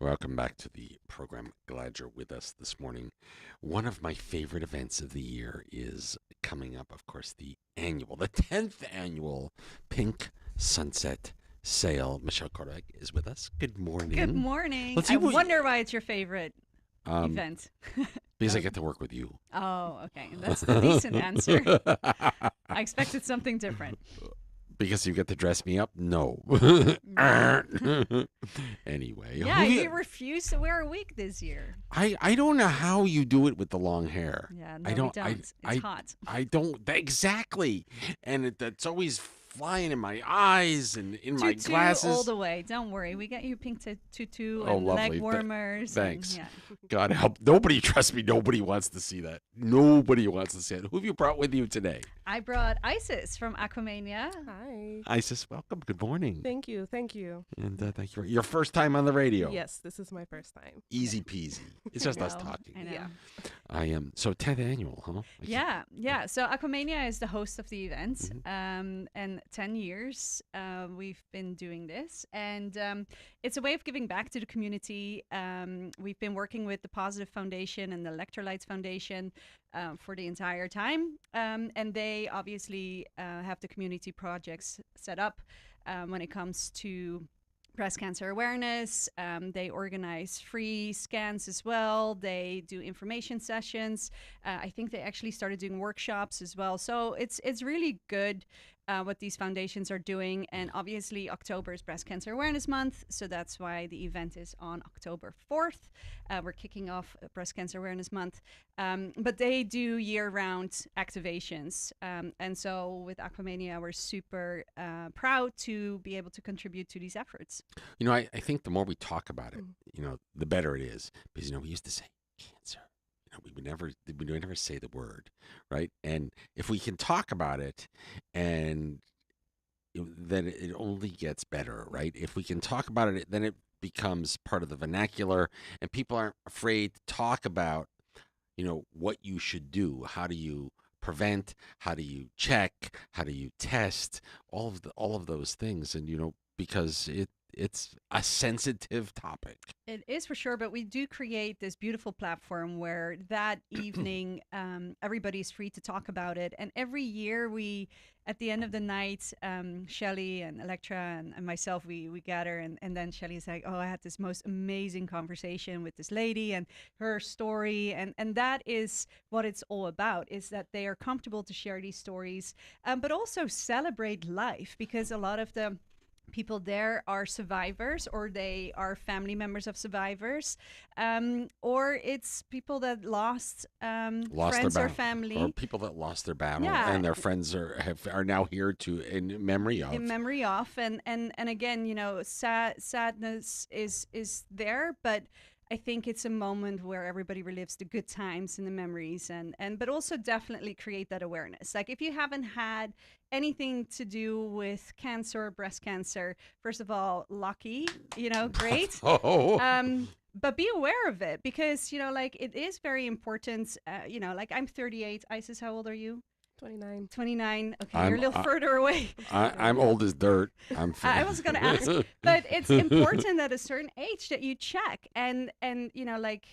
Welcome back to the program. Glad you're with us this morning. One of my favorite events of the year is coming up, of course, the 10th annual Pink Sunset Sale. Michelle Kordak is with us. Good Good morning. morning. Let's see I what wonder why it's your favorite um event. because I get to work with you. Oh, okay. That's the decent answer. I expected something different. Because you get to dress me up? No. No. Anyway, Yeah, you refused to wear a wig this year. I don't know how you do it with the long hair. Yeah, I no, we don't don't. It's I hot. I don't exactly, and it's always flying in my eyes and in my Tutu all glasses. the way. Don't worry. We got you pink tutu Oh, and leg lovely. warmers. Thanks. Yeah. God help. Nobody, trust me, nobody wants to see that. Nobody wants to see it. Who have you brought with you today? I brought Isis from Aquamania. Hi. Isis, welcome. Good morning. Thank you. Thank you. And thank you. Your first time on the radio. Yes, this is my first time. Easy peasy. It's just us I know, talking. I know. Yeah. I am. So 10th annual, huh? Yeah. So Aquamania is the host of the event, Mm-hmm. and 10 years we've been doing this, and it's a way of giving back to the community. We've been working with the Positive Foundation and the Electrolytes Foundation for the entire time, and they obviously have the community projects set up when it comes to breast cancer awareness. They organize free scans as well. They do information sessions. I think they actually started doing workshops as well. So it's really good what these foundations are doing. And obviously, October is Breast Cancer Awareness Month, so that's why the event is on October 4th. We're kicking off Breast Cancer Awareness Month, but they do year-round activations. And so with Aquamania, we're super proud to be able to contribute to these efforts. I think the more we talk about it, the better it is. Because, we used to say cancer. We would never say the word, right? And if we can talk about it, and then it only gets better, right? If we can talk about it, then it becomes part of the vernacular, and people aren't afraid to talk about, what you should do. How do you prevent? How do you check? How do you test? All of those things, and because it's a sensitive topic. It is for sure, but we do create this beautiful platform where that evening everybody's free to talk about it. And every year at the end of the night, Shelly and Electra and myself, we gather, and then Shelly's like, oh, I had this most amazing conversation with this lady and her story. And that is what it's all about, is that they are comfortable to share these stories, but also celebrate life, because a lot of the people there are survivors, or they are family members of survivors, or it's people that lost friends Their or battle, family or people that lost their battle, Yeah. and their friends are now here to in memory of. in memory of. And again, sadness is there, but I think it's a moment where everybody relives the good times and the memories, and but also definitely create that awareness. Like, if you haven't had anything to do with cancer, breast cancer, first of all, lucky, great. Oh, But be aware of it, because like, it is very important. Like, I'm 38. Isis, how old are you? 29. 29. Okay, I'm- you're a little further away. I'm old as dirt. I was going to ask, but it's important at a certain age that you check, and like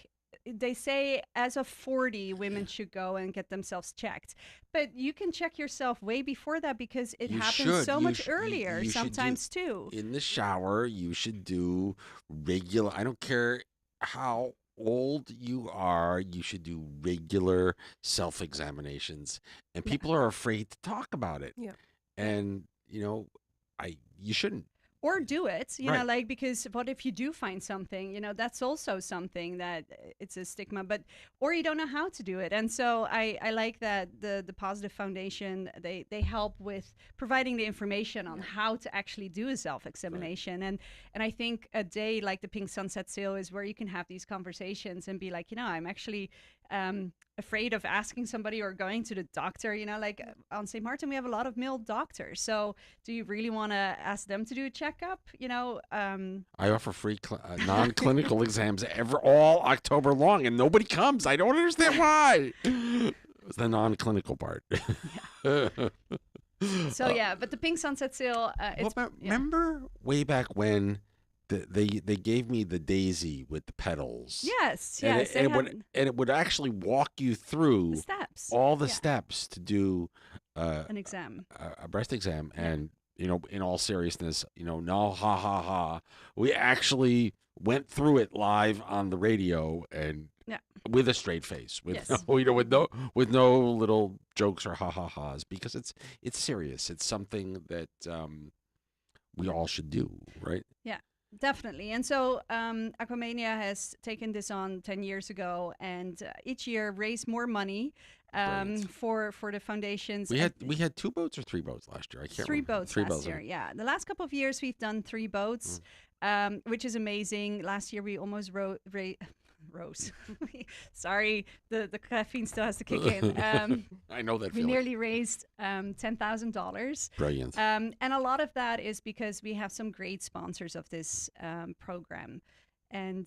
they say, as of 40, women should go and get themselves checked. But you can check yourself way before that, because it You happens should. so You much sh- you- earlier, you should do- sometimes too. In the shower, you should do regular. I don't care how old you are. You should do regular self-examinations, and Yeah. people are afraid to talk about it. Yeah. And you shouldn't. Or do it, Right. like, because what if you do find something, that's also something that it's a stigma, but, or you don't know how to do it. And so I like that the Positive Foundation, they help with providing the information on how to actually do a self-examination. And I think a day like the Pink Sunset Sale is where you can have these conversations and be like, I'm actually afraid of asking somebody or going to the doctor. Like, on St. Martin, we have a lot of male doctors. So do you really want to ask them to do a checkup? I offer free non-clinical exams all October long, and nobody comes. I don't understand why. It's the non-clinical part. So yeah, but the Pink Sunset Sale, Remember way back when they gave me the daisy with the petals. Yes, And yes, it, they and it have would actually walk you the through steps. all the Yeah, steps to do an exam. a breast exam. Yeah. And in all seriousness, no ha ha ha, we actually went through it live on the radio and Yeah. with a straight face, with Yes. with no little jokes or ha ha ha's, because it's serious. It's something that we all should do, right? Definitely. And so Aquamania has taken this on 10 years ago and each year raise more money Brilliant. for the foundations. We And had 2 boats or 3 boats last year. I can't three remember. boats 3 last boats. year. Yeah. The last couple of years we've done 3 boats, which is amazing. Last year we almost rose. Sorry, the caffeine still has to kick in. I know that We feeling. nearly raised $10,000. Brilliant. And a lot of that is because we have some great sponsors of this program and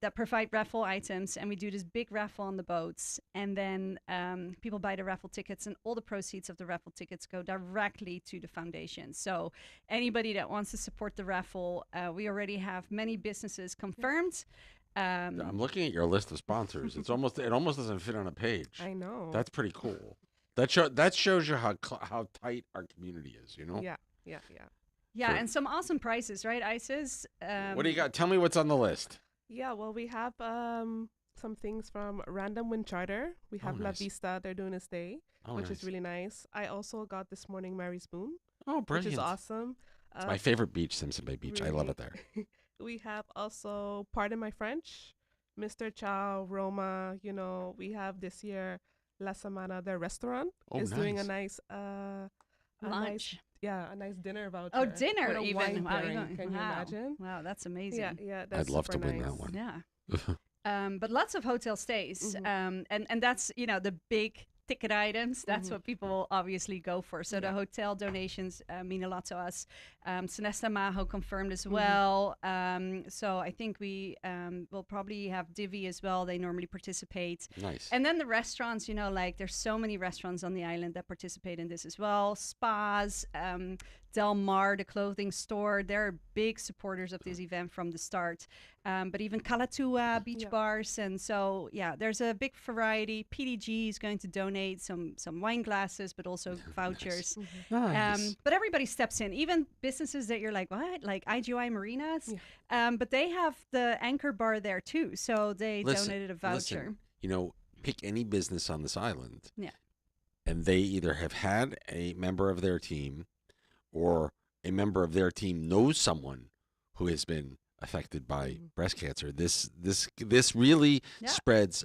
that provide raffle items. And we do this big raffle on the boats. And then people buy the raffle tickets, and all the proceeds of the raffle tickets go directly to the foundation. So anybody that wants to support the raffle, we already have many businesses confirmed. I'm looking at your list of sponsors. It almost doesn't fit on a page. I know. That's pretty cool. That shows you how tight our community is. Yeah. Yeah, Sure. and some awesome prices, right, Isis? What do you got? Tell me what's on the list. Yeah. Well, we have some things from Random Wind Charter. We Oh, have La nice. Vista. They're doing a stay, Oh, which nice. is really nice. I also got this morning Mary's Boon, Oh, brilliant. which is awesome. It's my favorite beach, Simpson Bay Beach. I love it there. We have also, pardon my French, Mr. Chow, Roma. We have this year La Semana, their restaurant Oh, is doing a nice. nice Lunch. a nice dinner voucher. Oh, dinner with a even. wine Wow, pairing. Can you wow. imagine? Wow, that's amazing. Yeah, that's I'd love to super win that nice. one. Yeah. But lots of hotel stays. Mhm. And that's, the big ticket items. That's Mhm. what people obviously go for. So the Yeah. hotel donations mean a lot to us. Sonesta Maho confirmed as Mhm. well. So I think we will probably have Divi as well. They normally participate. Nice. And then the restaurants, like there's so many restaurants on the island that participate in this as well. Spas, Del Mar, the clothing store, they're big supporters of this event from the start. But even Kalatua, beach Yeah. bars. And so, yeah, there's a big variety. PDG is going to donate some wine glasses, but also vouchers. Nice. But everybody steps in, even businesses that you're like, what? Like IGI Marinas? But they have the Anchor Bar there too. So they donated a voucher. Listen, pick any business on this island. Yeah. And they either have had a member of their team or a member of their team knows someone who has been affected by breast cancer. This really Yeah. spreads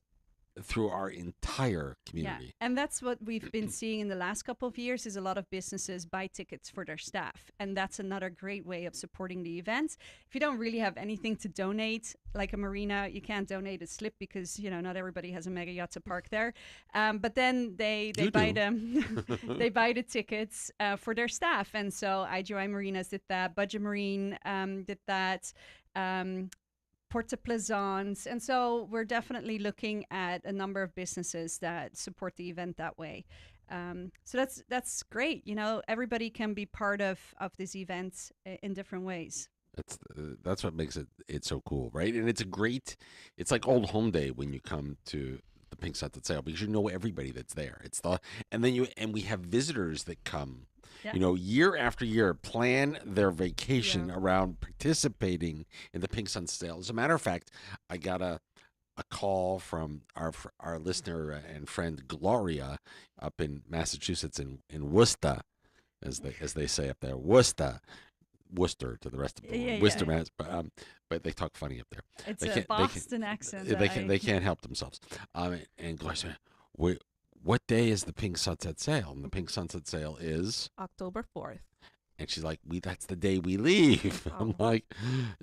through our entire community. Yeah, and that's what we've been seeing in the last couple of years is a lot of businesses buy tickets for their staff. And that's another great way of supporting the event. If you don't really have anything to donate, like a marina, you can't donate a slip because, not everybody has a mega yacht to park there. But then they You buy do. them, they buy the tickets for their staff. And so IGI Marinas did that, Budget Marine did that. Porta Plaisance. And so we're definitely looking at a number of businesses that support the event that way. So that's great. Everybody can be part of this event in different ways. That's what makes it so cool, right? And it's like old home day when you come to the Pink Sunset Sail because you know everybody that's there. And we have visitors that come. Yeah. Year after year, plan their vacation around participating in the Pink Sun Sale. As a matter of fact, I got a call from our listener and friend Gloria up in Massachusetts in Worcester, as they say up there, Worcester to the rest of the world, Worcester, Mass. But they talk funny up there. It's They a can't- Boston accent. They can't help themselves. And Gloria said, what day is the Pink Sunset Sale? And the Pink Sunset Sale is October 4th. And she's like, that's the day we leave. I'm Oh. like,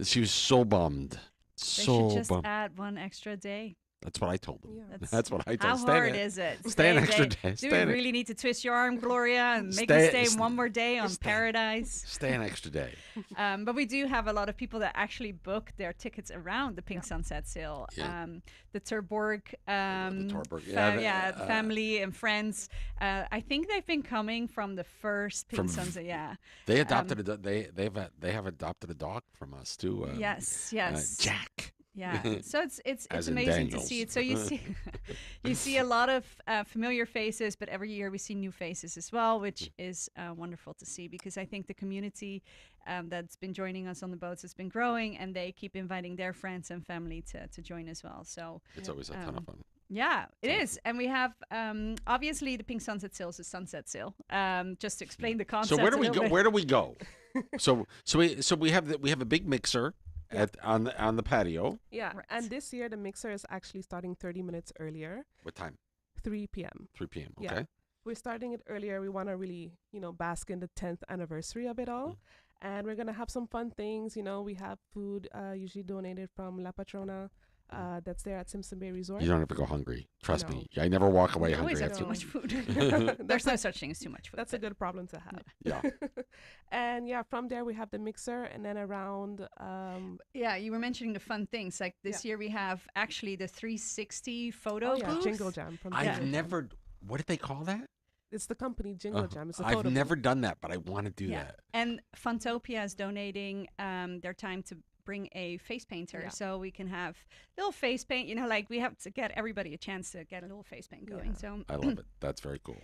she was so bummed. They So should just bummed. add one extra day. That's what I told them. Yeah. That's what I told How them. Stay hard an- is it? Stay an extra day. day. Do Stay we an- really need to twist your arm, Gloria, and make Stay- you stay st- one more day on stay- Paradise? Stay an extra day. But we do have a lot of people that actually book their tickets around the Pink Sunset Sale. Yeah. The Terborg, Torberg. Yeah, family and friends. I think they've been coming from the first Pink From Sunset. Yeah. They adopted they have adopted a dog from us too. Yes. Jack. Yeah, so it's As in amazing to Daniels. see it. So you see, you see a lot of familiar faces, but every year we see new faces as well, which is wonderful to see because I think the community that's been joining us on the boats has been growing, and they keep inviting their friends and family to join as well. So It's always a ton of fun. yeah, it is, and we have obviously the Pink Sunset Sale is a sunset sale. Just to explain the concept. So where do a we little go? bit. Where do we go? so we have a big mixer on the patio. Yeah. Right. And this year the mixer is actually starting 30 minutes earlier, What time? 3 p.m. 3 p.m. Yeah. Okay. We're starting it earlier. We want to really, bask in the 10th anniversary of it all. And we're going to have some fun things. We have food usually donated from La Patrona that's there at Simpson Bay Resort. You don't ever go hungry. Trust No. me. I never walk away We always hungry. have after too much that. food. There's no such thing as too much food. That's a but- good problem to have. Yeah. And yeah, from there we have the mixer, and then around Yeah, you were mentioning the fun things. Like this year we have actually the 360 photo booth. Jingle Jam from I've Jingle Jam. never. What did they call that? It's the company Jingle Jam. It's a I've photo never booth. done that, but I want to do that. And Funtopia is donating their time to bring a face painter, Yeah. so we can have little face paint. Like we have to get everybody a chance to get a little face paint going. Yeah. So I love it. That's very cool.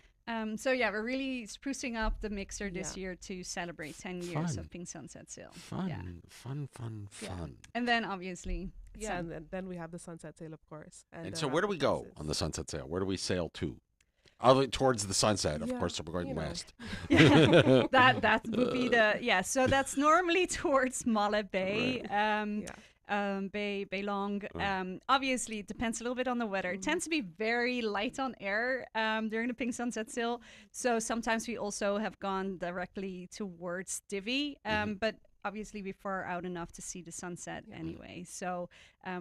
so yeah, we're really sprucing up the mixer this Yeah. year to celebrate 10 years Fun. of Pink Sunset Sale. Fun, Yeah. fun. Yeah. And then obviously, it's, Yeah, and then we have the sunset sale, of course. And the so where do we raffle go prizes. on the sunset sale? Where do we sail to? Other towards the sunset, of Yeah, course. So we're going you know. west. yeah, that would be so that's normally towards Mala Bay. Bay Long. Obviously, it depends a little bit on the weather. It tends to be very light on air during the Pink Sunset Sale. So sometimes we also have gone directly towards Divi, but obviously we're far out enough to see the sunset anyway. So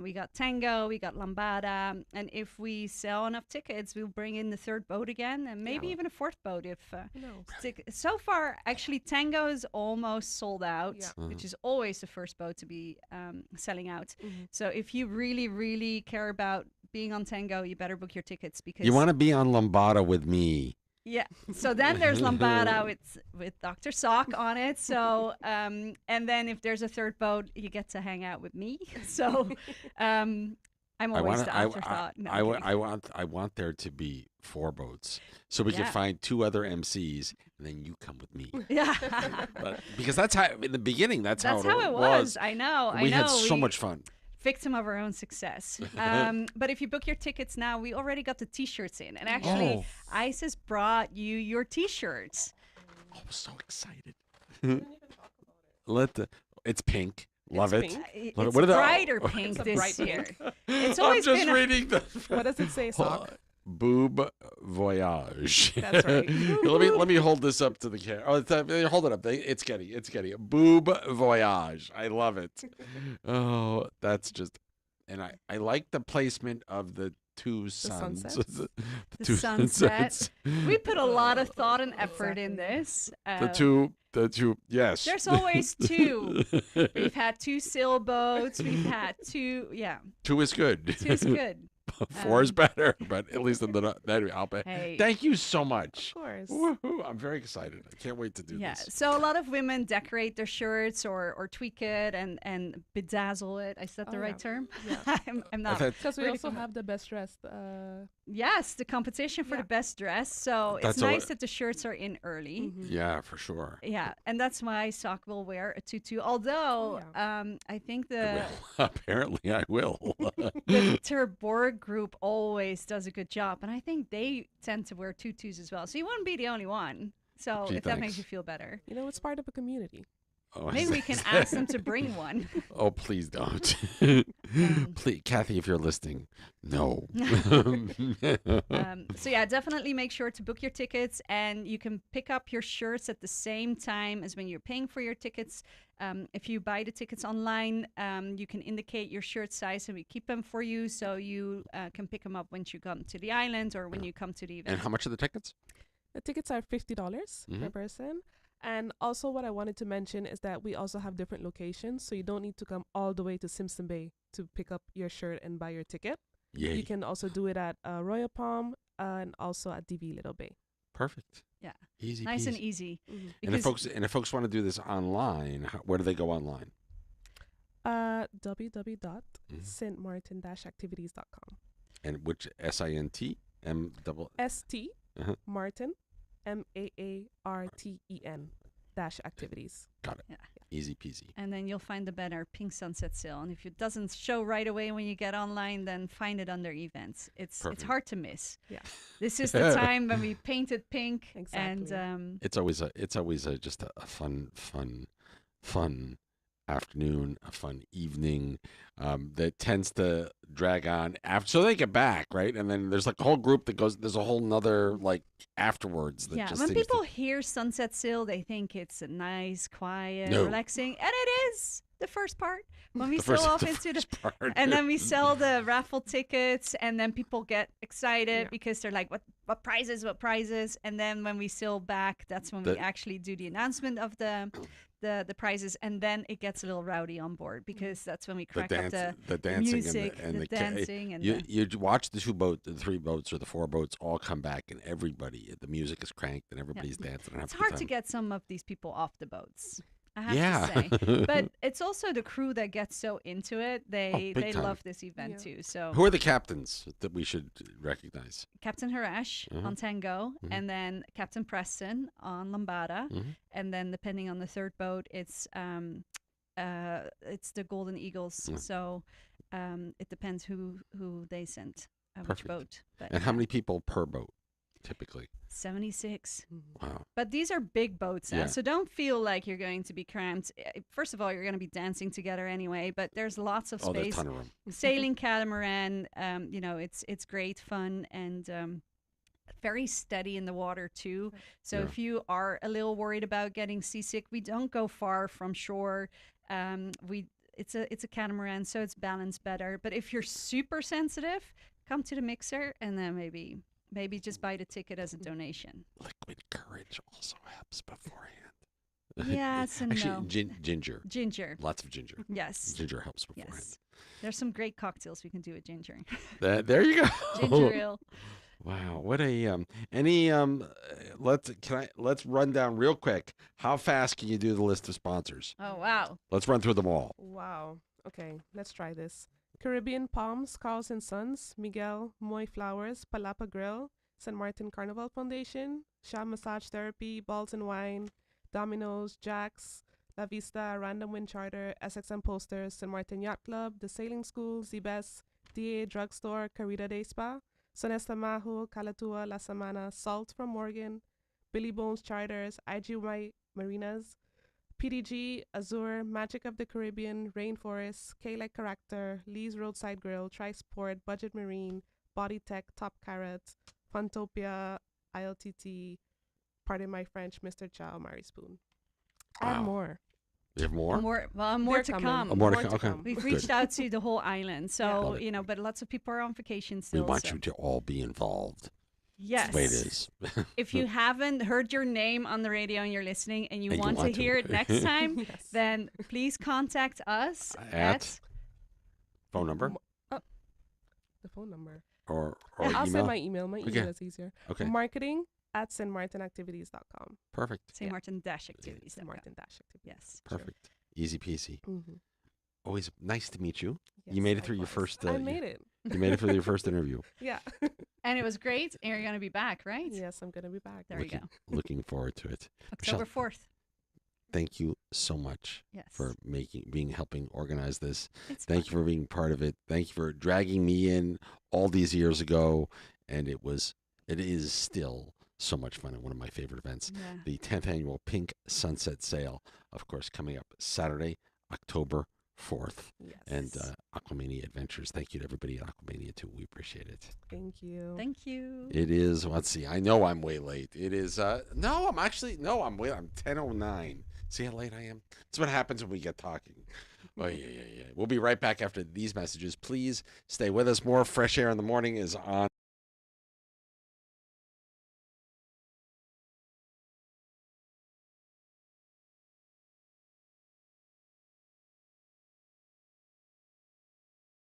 we got Tango, we got Lambada, and if we sell enough tickets, we'll bring in the third boat again, and maybe even a fourth boat if. So far, actually, Tango is almost sold out, Yeah. which is always the first boat to be selling out. So if you really, really care about being on Tango, you better book your tickets because You want to be on Lombada with me? yeah. So then there's Lambada with Dr. Sock on it. So and then if there's a third boat, you get to hang out with me. So I'm always the afterthought. No, I'm kidding. I want there to be 4 boats, so we can Yeah. find 2 other MCs, and then you come with me. Yeah. But, because that's how in the beginning. That's how it was. I know. We I know. had so much fun. Victim of our own success. But if you book your tickets now, we already got the T-shirts in, and actually, Oh. ISIS brought you your T-shirts. I was so excited. It's pink. Love It's it. pink. Love it. It's What are the- brighter Oh, pink It's a this bright year. pink. It's I'm always just been a- reading the. What does it say, Sock? Boob voyage. That's right. let me hold this up to the camera. Oh, hold it up. It's getting Boob voyage. I love it. Oh, that's just, and I like the placement of the 2 suns. sunsets? The The sunset. sunsets. We put a lot of thought and effort in Exactly. this. The two. Yes. There's always 2. We've had 2 sailboats. We've had 2. Yeah, 2 is good. 2 is good. 4 is better, but at least in the anyway, I'll pay. Hey. Thank you so much. Of course. Woohoo! I'm very excited. I can't wait to do Yeah. this. So a lot of women decorate their shirts or tweak it and bedazzle it. Is that the Oh, right yeah. term? Yeah. I'm not. Because we really also familiar. have the best dressed. Yes, the competition for Yeah. the best dress. So That's it's a nice li- that the shirts are in early. Yeah, for sure. Yeah, and that's why Sock will wear a tutu. Although I think I the will. Apparently, I will. the Terborg group always does a good job, and I think they tend to wear tutus as well. So you wouldn't be the only one. So Gee, if that makes thanks. you feel better. It's part of a community. Oh, Maybe we can ask them to bring one. Oh, please don't. Please, Kathy, if you're listening, no. So yeah, definitely make sure to book your tickets, and you can pick up your shirts at the same time as when you're paying for your tickets. If you buy the tickets online, you can indicate your shirt size, and we keep them for you, so you can pick them up when you come to the island or when you come to the event. And how much are the tickets? The tickets are $50 per person. And also, what I wanted to mention is that we also have different locations, so you don't need to come all the way to Simpson Bay to pick up your shirt and buy your ticket. Yay. You can also do it at Royal Palm and also at DV Little Bay. Perfect. Yeah. Easy Nice peasy. and easy. And if folks want to do this online, where do they go online? www.stmartin-activities.com. And which SINT M double ST Martin MAARTEN -activities. Got it. Yeah. Easy peasy. And then you'll find the banner Pink Sunset Sale. And if it doesn't show right away when you get online, then find it under events. It's hard to miss. Yeah. This is the time when we painted pink. Exactly. And It's always just a fun afternoon, a fun evening that tends to drag on after, so they get back, right? And then there's like a whole group that goes. There's a whole nother like afterwards. That yeah, just when seems people hear Sunset Sail, they think it's a nice, quiet, No. relaxing, and it is the first part. When we the sail first, off the into the, first part. and then we sell the raffle tickets, and then people get excited Yeah. because they're like, what prizes, and then when we sail back, that's when we actually do the announcement of the prizes, and then it gets a little rowdy on board because that's when we crack up the dancing music, and the dancing, and you watch the 3 boats or the 4 boats all come back, and the music is cranked and everybody's dancing. And it's having a good hard to time. get some of these people off the boats, I have Yeah. to say. But it's also the crew that gets so into it. They big time. love this event Yeah. too. So Who are the captains that we should recognize? Captain Harash on Tango, and then Captain Preston on Lambada, and then depending on the third boat, it's the Golden Eagles. So it depends who they sent, which Perfect. boat. But And how many people per boat, typically? 76. Wow. But these are big boats, Yeah. so don't feel like you're going to be cramped. First of all, you're going to be dancing together anyway, but there's lots of Oh, there's a space. ton of room. Sailing catamaran, it's great fun and very steady in the water too. So Yeah. if you are a little worried about getting seasick, we don't go far from shore. It's a catamaran, so it's balanced better. But if you're super sensitive, come to the mixer and then maybe just buy the ticket as a donation. Liquid courage also helps beforehand. Yes and Actually, no. ginger. Ginger. Lots of ginger. Yes. Ginger helps beforehand. Yes. There's some great cocktails we can do with ginger. There you go. Ginger ale. Wow, what a let's run down real quick. How fast can you do the list of sponsors? Oh, wow. Let's run through them all. Wow. Okay, let's try this. Caribbean Palms, Carls and Sons, Miguel, Moy Flowers, Palapa Grill, St. Martin Carnival Foundation, Shah Massage Therapy, Balls and Wine, Domino's, Jack's, La Vista, Random Wind Charter, SXM Posters, St. Martin Yacht Club, The Sailing School, Zibes, DA Drugstore, Carita Day Spa, Sonesta Maho, Calatua, La Samana, Salt from Morgan, Billy Bones Charters, IGY Marinas, PDG, Azure, Magic of the Caribbean, Rainforest, K-Like Character, Lee's Roadside Grill, Trisport, Budget Marine, Body Tech, Top Carrot, Funtopia, ILTT, pardon my French, Mr. Chow, Mary Spoon. Wow. And more. You have more? More They're to coming. come. Oh, more to come. Okay. We've Good. reached out to the whole island, so Love it. but lots of people are on vacation We still. want so. you to all be involved. Yes. That's the way it is. If you haven't heard your name on the radio and you're listening and you And you want to want to. hear it next time, Yes. then please contact us At phone number The phone number. or I'll email? send my email. My email Okay. is easier. Okay, Marketing@stmartinactivities.com. perfect. St. Martin Activities. St. Martin Activities. Yes. Perfect. Easy peasy. Mm-hmm. Always nice to meet you. You made it through your first. I made it. You made it through your first interview. Yeah. And it was great. And you're going to be back, right? Yes, I'm gonna be back. There we go. Looking forward to it. October 4th. Thank you so much Yes. for helping organize this. It's Thank fun. you for being part of it. Thank you for dragging me in all these years ago, and it is still so much fun and one of my favorite events. Yeah. The 10th annual Pink Sunset Sale, of course, coming up Saturday, October 4th. Yes. And Aquamania Adventures. Thank you to everybody at Aquamania, too. We appreciate it. Thank you. Thank you. It is, let's see, I know I'm way late. It is, no, I'm way, I'm 10:09. See how late I am? That's what happens when we get talking. Oh, yeah. We'll be right back after these messages. Please stay with us. More Fresh Air in the Morning is on